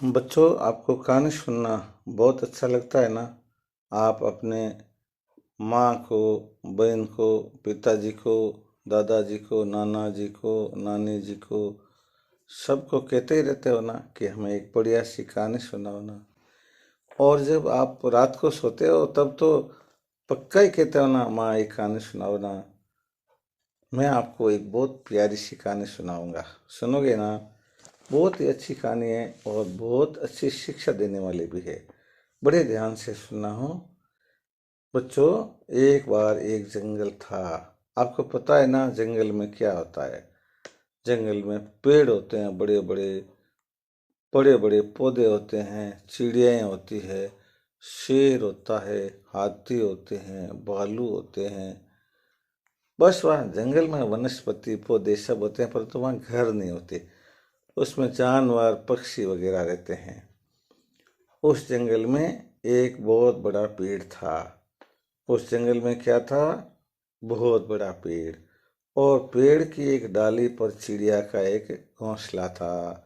बच्चों, आपको कहानी सुनना बहुत अच्छा लगता है ना। आप अपने माँ को, बहन को, पिताजी को, दादाजी को, नाना जी को, नानी जी को, सबको कहते ही रहते हो ना कि हमें एक बढ़िया सी कहानी सुनाओ ना। और जब आप रात को सोते हो तब तो पक्का ही कहते हो ना, माँ एक कहानी सुनाओ ना। मैं आपको एक बहुत प्यारी सी कहानी सुनाऊंगा, सुनोगे ना। बहुत ही अच्छी कहानी है और बहुत अच्छी शिक्षा देने वाली भी है। बड़े ध्यान से सुनना हो। बच्चों, एक बार एक जंगल था। आपको पता है ना जंगल में क्या होता है। जंगल में पेड़ होते हैं, बड़े बड़े बड़े बड़े पौधे होते हैं, चिड़ियाएँ होती है, शेर होता है, हाथी होते हैं, भालू होते हैं। बस वहाँ जंगल में वनस्पति पौधे सब होते हैं, परंतु वहाँ घर नहीं होते। उसमें जानवर पक्षी वगैरह रहते हैं। उस जंगल में एक बहुत बड़ा पेड़ था। उस जंगल में क्या था? बहुत बड़ा पेड़। और पेड़ की एक डाली पर चिड़िया का एक घोंसला था।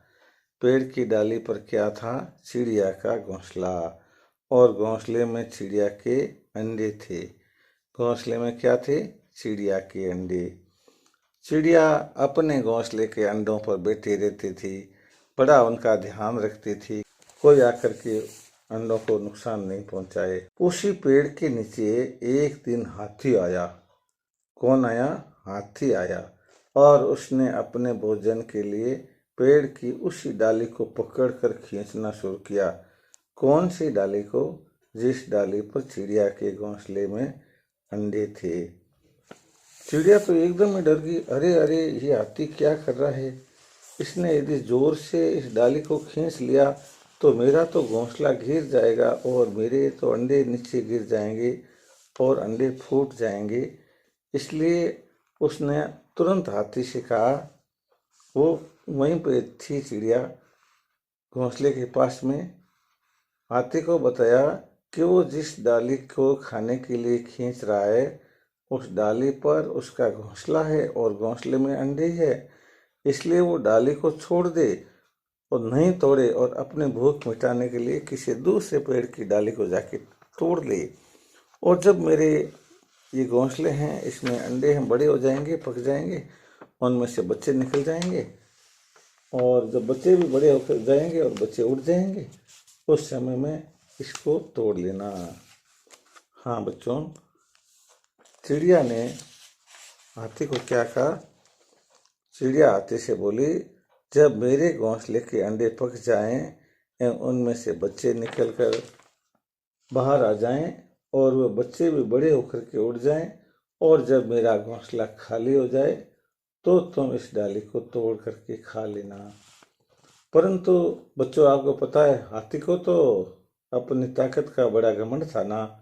पेड़ की डाली पर क्या था? चिड़िया का घोंसला। और घोंसले में चिड़िया के अंडे थे। घोंसले में क्या थे? चिड़िया के अंडे। चिड़िया अपने घोंसले के अंडों पर बैठी रहती थी, बड़ा उनका ध्यान रखती थी, कोई आकर के अंडों को नुकसान नहीं पहुंचाए। उसी पेड़ के नीचे एक दिन हाथी आया। कौन आया? हाथी आया। और उसने अपने भोजन के लिए पेड़ की उसी डाली को पकड़कर खींचना शुरू किया। कौन सी डाली को? जिस डाली पर चिड़िया के घोंसले में अंडे थे। चिड़िया तो एकदम ही डर गई। अरे अरे, ये हाथी क्या कर रहा है? इसने यदि जोर से इस डाली को खींच लिया तो मेरा तो घोंसला गिर जाएगा और मेरे तो अंडे नीचे गिर जाएंगे और अंडे फूट जाएंगे। इसलिए उसने तुरंत हाथी से कहा, वो वहीं पे थी चिड़िया घोंसले के पास में, हाथी को बताया कि वो जिस डाली को खाने के लिए खींच रहा है उस डाली पर उसका घोंसला है और घोंसले में अंडे है। इसलिए वो डाली को छोड़ दे और नहीं तोड़े और अपने भूख मिटाने के लिए किसी दूसरे पेड़ की डाली को जाके तोड़ ले। और जब मेरे ये घोंसले हैं, इसमें अंडे हैं, बड़े हो जाएंगे, पक जाएंगे, उनमें से बच्चे निकल जाएंगे। और जब बच्चे भी बड़े होकर जाएंगे और बच्चे उड़ जाएंगे, उस समय में इसको तोड़ लेना। हाँ बच्चों, चिड़िया ने हाथी को क्या कहा? चिड़िया हाथी से बोली, जब मेरे घोंसले के अंडे पक जाएं एवं उनमें से बच्चे निकलकर बाहर आ जाएं और वह बच्चे भी बड़े होकर के उड़ जाएं और जब मेरा घोंसला खाली हो जाए तो तुम इस डाली को तोड़ करके खा लेना। परंतु बच्चों, आपको पता है हाथी को तो अपनी ताकत का बड़ा घमंड था ना।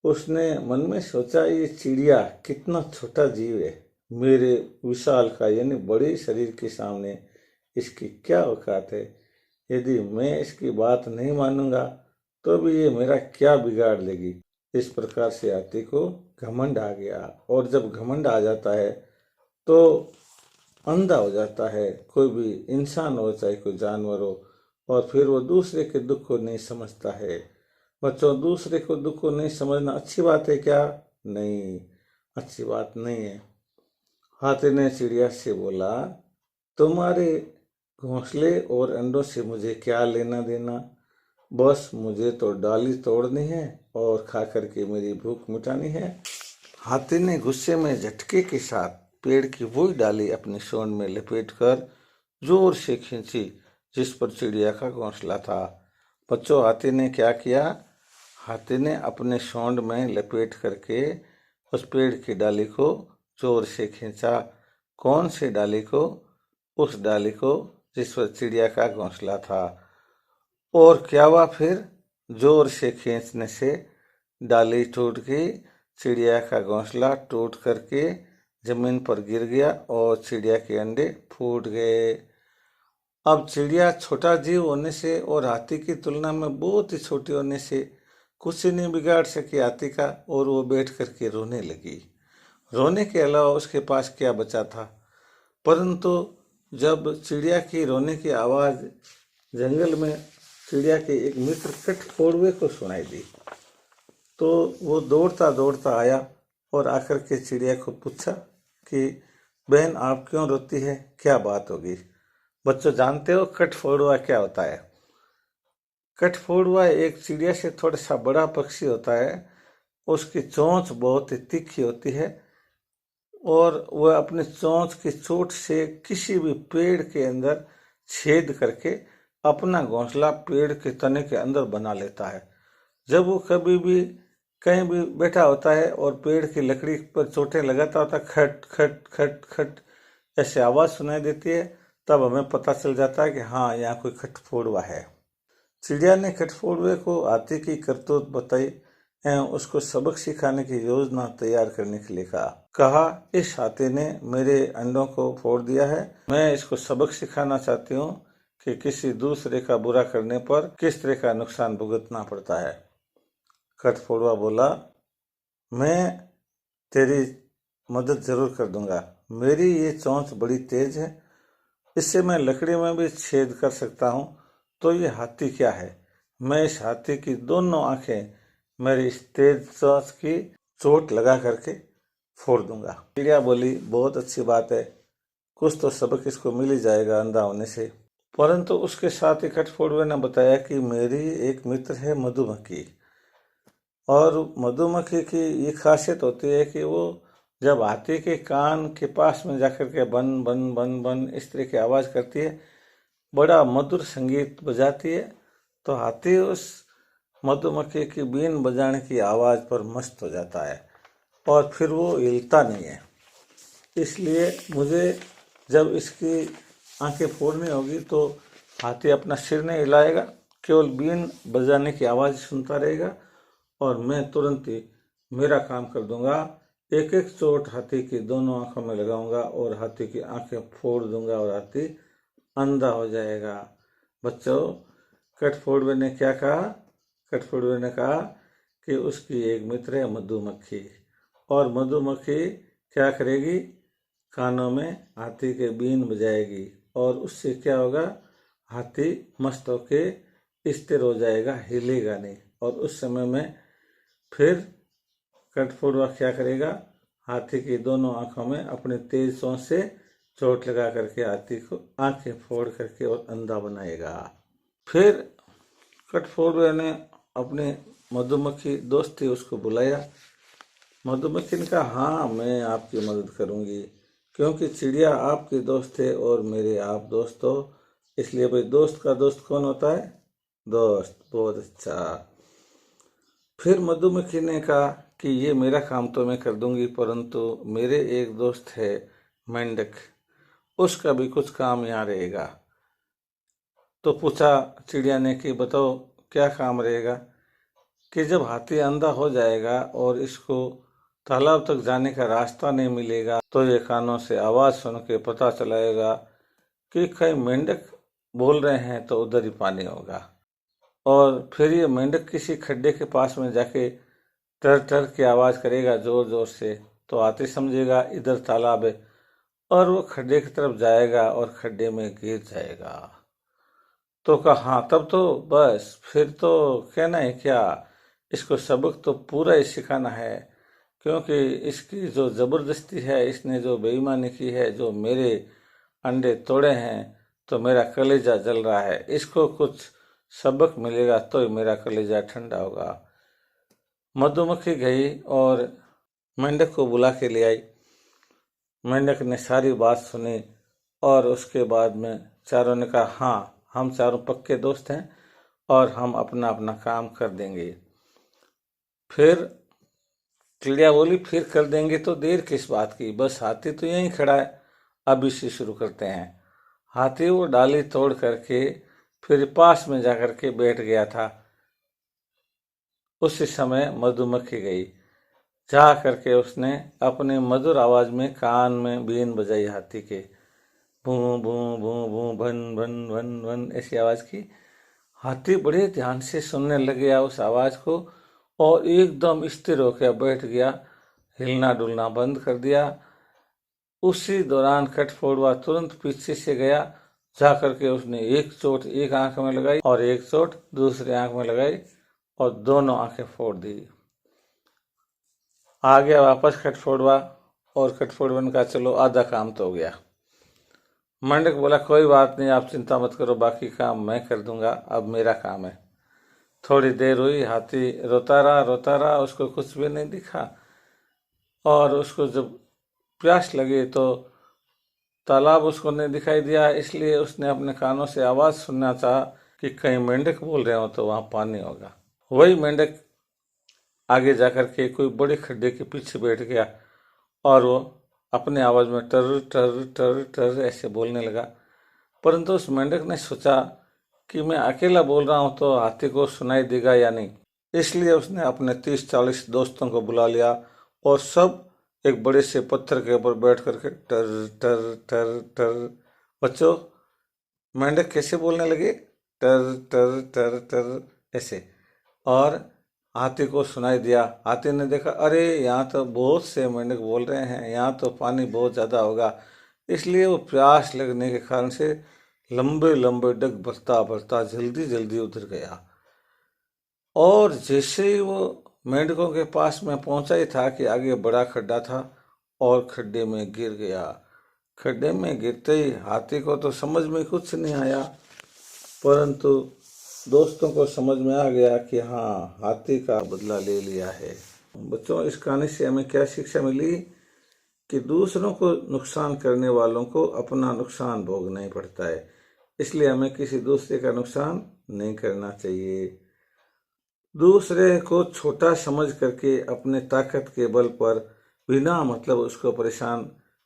उसने मन में सोचा, ये चिड़िया कितना छोटा जीव है, मेरे विशाल का यानी बड़े शरीर के सामने इसकी क्या औकात है। यदि मैं इसकी बात नहीं मानूंगा तो भी ये मेरा क्या बिगाड़ लेगी। इस प्रकार से हाथी को घमंड आ गया। और जब घमंड आ जाता है तो अंधा हो जाता है। कोई भी इंसान हो चाहे कोई जानवर हो, और फिर वो दूसरे के दुख को नहीं समझता है। बच्चों, दूसरे को दुख को नहीं समझना अच्छी बात है क्या? नहीं, अच्छी बात नहीं है। हाथी ने चिड़िया से बोला, तुम्हारे घोंसले और अंडों से मुझे क्या लेना देना, बस मुझे तो डाली तोड़नी है और खा करके मेरी भूख मिटानी है। हाथी ने गुस्से में झटके के साथ पेड़ की वही डाली अपनी सूंड में लपेटकर जोर से खींची जिस पर चिड़िया का घोंसला था। बच्चों, हाथी ने क्या किया? हाथी ने अपने सूंड में लपेट करके उस पेड़ की डाली को जोर से खींचा। कौन सी डाली को? उस डाली को जिस पर चिड़िया का घोंसला था। और क्या हुआ फिर? जोर से खींचने से डाली टूट गई, चिड़िया का घोंसला टूट करके जमीन पर गिर गया और चिड़िया के अंडे फूट गए। अब चिड़िया छोटा जीव होने से और हाथी की तुलना में बहुत ही छोटी होने से कुछ नहीं बिगाड़ सके हाथी का, और वो बैठ करके रोने लगी। रोने के अलावा उसके पास क्या बचा था? परंतु जब चिड़िया की रोने की आवाज़ जंगल में चिड़िया के एक मित्र कठफोड़वे को सुनाई दी। तो वो दौड़ता दौड़ता आया और आकर के चिड़िया को पूछा कि बहन आप क्यों रोती है, क्या बात होगी। बच्चों जानते हो कठफोड़वा क्या होता है? कठफोड़वा एक चिड़िया से थोड़ा सा बड़ा पक्षी होता है। उसकी चोंच बहुत ही तीखी होती है और वह अपनी चोंच की चोट से किसी भी पेड़ के अंदर छेद करके अपना घोंसला पेड़ के तने के अंदर बना लेता है। जब वो कभी भी कहीं भी बैठा होता है और पेड़ की लकड़ी पर चोटें लगाता होता, खट खट खट खट ऐसे आवाज सुनाई देती है, तब हमें पता चल जाता है कि हाँ यहाँ कोई कठफोड़वा है। चिड़िया ने कठफोड़वे को हाथी की करतूत बताई एवं उसको सबक सिखाने की योजना तैयार करने के लिए कहा इस हाथी ने मेरे अंडों को फोड़ दिया है, मैं इसको सबक सिखाना चाहती हूँ कि किसी दूसरे का बुरा करने पर किस तरह का नुकसान भुगतना पड़ता है। कठफोड़वा बोला, मैं तेरी मदद जरूर कर दूंगा, मेरी ये चोंच बड़ी तेज है, इससे मैं लकड़ी में भी छेद कर सकता हूँ। तो ये हाथी क्या है, मैं इस हाथी की दोनों आंखें मेरी इस तेज चोंच की चोट लगा करके फोड़ दूंगा। चिड़िया बोली, बहुत अच्छी बात है, कुछ तो सबक इसको मिल ही जाएगा अंधा होने से। परंतु उसके साथ ही कठफोड़वे ने बताया कि मेरी एक मित्र है मधुमक्खी, और मधुमक्खी की ये खासियत होती है कि वो जब हाथी के कान के पास में जाकर के बन बन बन बन इस तरह की आवाज करती है, बड़ा मधुर संगीत बजाती है, तो हाथी उस मधुमक्खी की बीन बजाने की आवाज पर मस्त हो जाता है और फिर वो हिलता नहीं है। इसलिए मुझे जब इसकी आंखें फोड़नी होगी तो हाथी अपना सिर नहीं हिलाएगा, केवल बीन बजाने की आवाज सुनता रहेगा और मैं तुरंत ही मेरा काम कर दूंगा। एक एक चोट हाथी की दोनों आंखों में लगाऊंगा और हाथी की आंखें फोड़ दूंगा और हाथी अंधा हो जाएगा। बच्चों, कठफोड़वे ने क्या कहा? कठफोड़वे ने कहा कि उसकी एक मित्र है मधुमक्खी, और मधुमक्खी क्या करेगी? कानों में हाथी के बीन बजाएगी और उससे क्या होगा? हाथी मस्त होके स्थिर हो जाएगा, हिलेगा नहीं। और उस समय में फिर कठफोड़वा क्या करेगा? हाथी की दोनों आंखों में अपने तेज चोंच से चोट लगा करके हाथी को आंखें फोड़ करके और अंधा बनाएगा। फिर कठफोड़वे ने अपने मधुमक्खी दोस्त थी उसको बुलाया। मधुमक्खी ने कहा, हाँ मैं आपकी मदद करूंगी, क्योंकि चिड़िया आपकी दोस्त है और मेरे आप दोस्त हो, इसलिए भाई दोस्त का दोस्त कौन होता है? दोस्त। बहुत अच्छा। फिर मधुमक्खी ने कहा कि ये मेरा काम तो मैं कर दूंगी, परंतु मेरे एक दोस्त है मेंढक, उसका भी कुछ काम यहाँ रहेगा। तो पूछा चिड़िया ने कि बताओ क्या काम रहेगा? कि जब हाथी अंधा हो जाएगा और इसको तालाब तक जाने का रास्ता नहीं मिलेगा, तो ये कानों से आवाज सुन के पता चलाएगा कि कहीं मेंढक बोल रहे हैं तो उधर ही पानी होगा। और फिर ये मेंढक किसी खड्डे के पास में जाके टर टर की आवाज करेगा जोर जोर से, तो हाथी समझेगा इधर तालाब है और वो खड्डे की तरफ जाएगा और खड्डे में गिर जाएगा। तो कहा हाँ, तब तो बस फिर तो कहना है क्या, इसको सबक तो पूरा ही सिखाना है, क्योंकि इसकी जो जबरदस्ती है, इसने जो बेईमानी की है, जो मेरे अंडे तोड़े हैं, तो मेरा कलेजा जल रहा है, इसको कुछ सबक मिलेगा तो ही मेरा कलेजा ठंडा होगा। मधुमक्खी गई और मेंढक को बुला के ले आई। मेंढक ने सारी बात सुनी और उसके बाद में चारों ने कहा, हाँ हम चारों पक्के दोस्त हैं और हम अपना अपना काम कर देंगे। फिर चिड़िया बोली, फिर कर देंगे तो देर किस बात की, बस हाथी तो यहीं खड़ा है, अब इसे शुरू करते हैं। हाथी वो डाली तोड़ करके फिर पास में जाकर के बैठ गया था। उसी समय मधुमक्खी गई, जा करके उसने अपने मधुर आवाज में कान में बीन बजाई हाथी के, भू भू भू भू भन भन भन भन ऐसी आवाज की। हाथी बड़े ध्यान से सुनने लग गया उस आवाज को और एकदम स्थिर होकर बैठ गया, हिलना डुलना बंद कर दिया। उसी दौरान कठफोड़वा तुरंत पीछे से गया जा करके उसने एक चोट एक आंख में लगाई और एक चोट दूसरी आंख में लगाई और दोनों आंखें फोड़ दी। आ गया वापस खटफोड़वा और खटफोड़वन का चलो आधा काम तो हो गया। मेंढक बोला कोई बात नहीं, आप चिंता मत करो, बाकी काम मैं कर दूंगा, अब मेरा काम है। थोड़ी देर हुई, हाथी रोता रहा, उसको कुछ भी नहीं दिखा और उसको जब प्यास लगी तो तालाब उसको नहीं दिखाई दिया, इसलिए उसने अपने कानों से आवाज सुनना चाहा कि कहीं मेंढक बोल रहे हो तो वहां पानी होगा। वही मेंढक आगे जाकर के कोई बड़े खड्डे के पीछे बैठ गया और वो अपने आवाज में टर टर टर टर ऐसे बोलने लगा। परंतु उस मेंढक ने सोचा कि मैं अकेला बोल रहा हूं तो हाथी को सुनाई देगा या नहीं, इसलिए उसने अपने 30-40 दोस्तों को बुला लिया और सब एक बड़े से पत्थर के ऊपर बैठ करके टर टर टर टर। बच्चों, मेंढक कैसे बोलने लगे? टर टर टर टर ऐसे। और हाथी को सुनाई दिया। हाथी ने देखा, अरे यहाँ तो बहुत से मेंढक बोल रहे हैं, यहाँ तो पानी बहुत ज़्यादा होगा, इसलिए वो प्यास लगने के कारण से लंबे लंबे डग भरता भरता जल्दी जल्दी उधर गया। और जैसे ही वो मेंढकों के पास में पहुंचा ही था कि आगे बड़ा खड्डा था और खड्डे में गिर गया। खड्डे में गिरते ही हाथी को तो समझ में कुछ नहीं आया, परंतु दोस्तों को समझ में आ गया कि हाँ, हाथी का बदला ले लिया है। बच्चों, इस कहानी से हमें क्या शिक्षा मिली कि दूसरों को नुकसान करने वालों को अपना नुकसान भोगना ही पड़ता है, इसलिए हमें किसी दूसरे का नुकसान नहीं करना चाहिए। दूसरे को छोटा समझ करके अपने ताकत के बल पर बिना मतलब उसको परेशान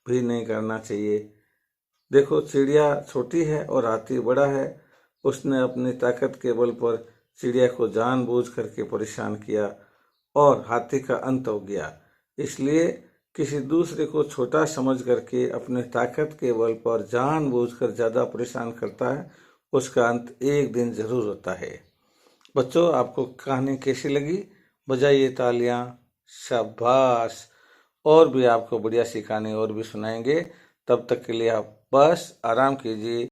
भी नहीं करना चाहिए। देखो, चिड़िया छोटी है और हाथी बड़ा है, उसने अपनी ताकत के बल पर चिड़िया को जानबूझ करके परेशान किया और हाथी का अंत हो गया। इसलिए किसी दूसरे को छोटा समझ करके अपने ताकत के बल पर जानबूझकर ज़्यादा परेशान करता है, उसका अंत एक दिन जरूर होता है। बच्चों, आपको कहानी कैसी लगी? बजाइए तालियां, शाबाश। और भी आपको बढ़िया सी कहानी और भी सुनाएंगे, तब तक के लिए आप बस आराम कीजिए।